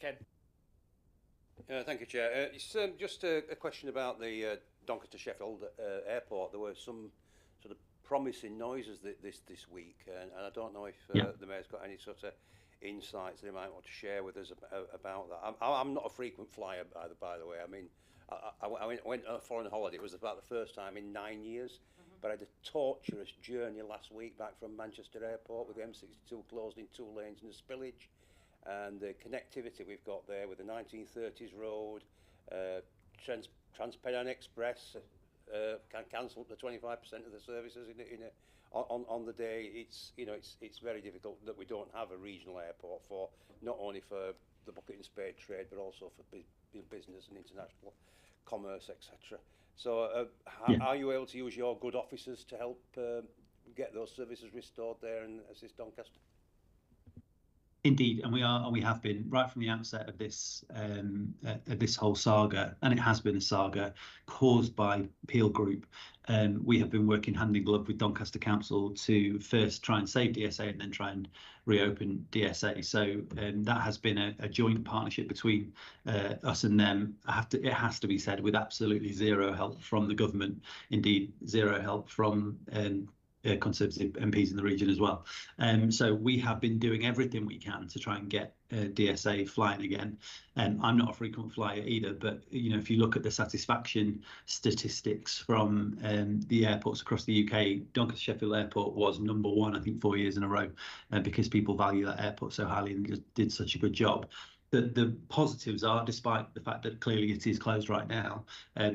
Ken. Thank you, Chair. It's just a question about the Doncaster Sheffield Airport. There were some sort of promising noises this week, and I don't know if the Mayor's got any sort of insights they might want to share with us about that. I'm not a frequent flyer, by the way. I mean, I went on a foreign holiday. It was about the first time in 9 years, but I had a torturous journey last week back from Manchester Airport with the M62 closed in 2 lanes and a spillage. And the connectivity we've got there with the 1930s road, Trans-Pennine Express can cancel up to 25% of the services on the day. It's very difficult that we don't have a regional airport for not only for the bucket and spade trade but also for business and international commerce, etc. So are you able to use your good officers to help get those services restored there and assist Doncaster? Indeed, and we have been right from the outset of this whole saga, and it has been a saga caused by Peel Group. We have been working hand in glove with Doncaster Council to first try and save DSA and then try and reopen DSA. So that has been a joint partnership between us and them. It has to be said, with absolutely zero help from the government. Indeed, zero help from Conservative MPs in the region as well. So we have been doing everything we can to try and get DSA flying again. I'm not a frequent flyer either, but if you look at the satisfaction statistics from the airports across the UK, Doncaster Sheffield Airport was #1, I think, 4 years in a row, because people value that airport so highly and just did such a good job. The positives are, despite the fact that clearly it is closed right now,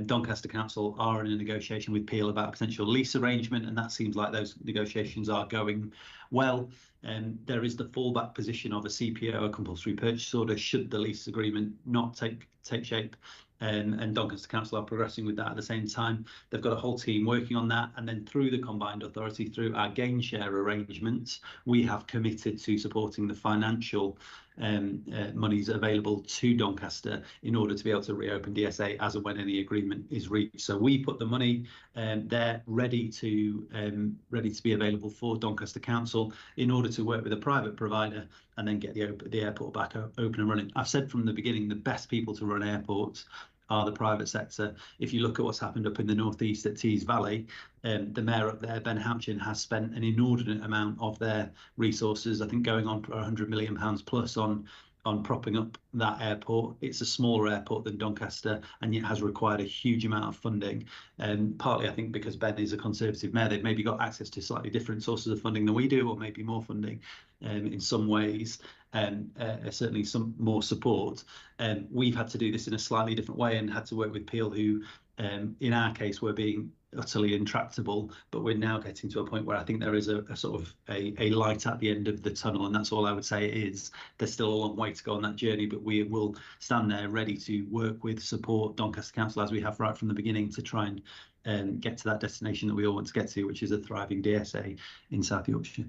Doncaster Council are in a negotiation with Peel about a potential lease arrangement, and that seems like those negotiations are going well. There is the fallback position of a CPO, a compulsory purchase order, should the lease agreement not take shape. And Doncaster Council are progressing with that at the same time. They've got a whole team working on that. And then through the combined authority, through our gain share arrangements, we have committed to supporting the financial monies available to Doncaster in order to be able to reopen DSA as and when any agreement is reached. So we put the money there ready to be available for Doncaster Council in order to work with a private provider and then get the airport back open and running. I've said from the beginning, the best people to run airports are the private sector. If you look at what's happened up in the northeast at Tees Valley, the mayor up there, Ben Houchin, has spent an inordinate amount of their resources, I think going on for £100 million plus on propping up that airport. It's a smaller airport than Doncaster, and yet has required a huge amount of funding. Partly, I think, because Ben is a Conservative mayor, they've maybe got access to slightly different sources of funding than we do, or maybe more funding in some ways, certainly some more support. We've had to do this in a slightly different way and had to work with Peel, who, in our case, were being utterly intractable, but we're now getting to a point where I think there is a sort of a light at the end of the tunnel, and that's all I would say it is. There's still a long way to go on that journey, but we will stand there ready to work with, support Doncaster Council, as we have right from the beginning, to try and get to that destination that we all want to get to, which is a thriving DSA in South Yorkshire.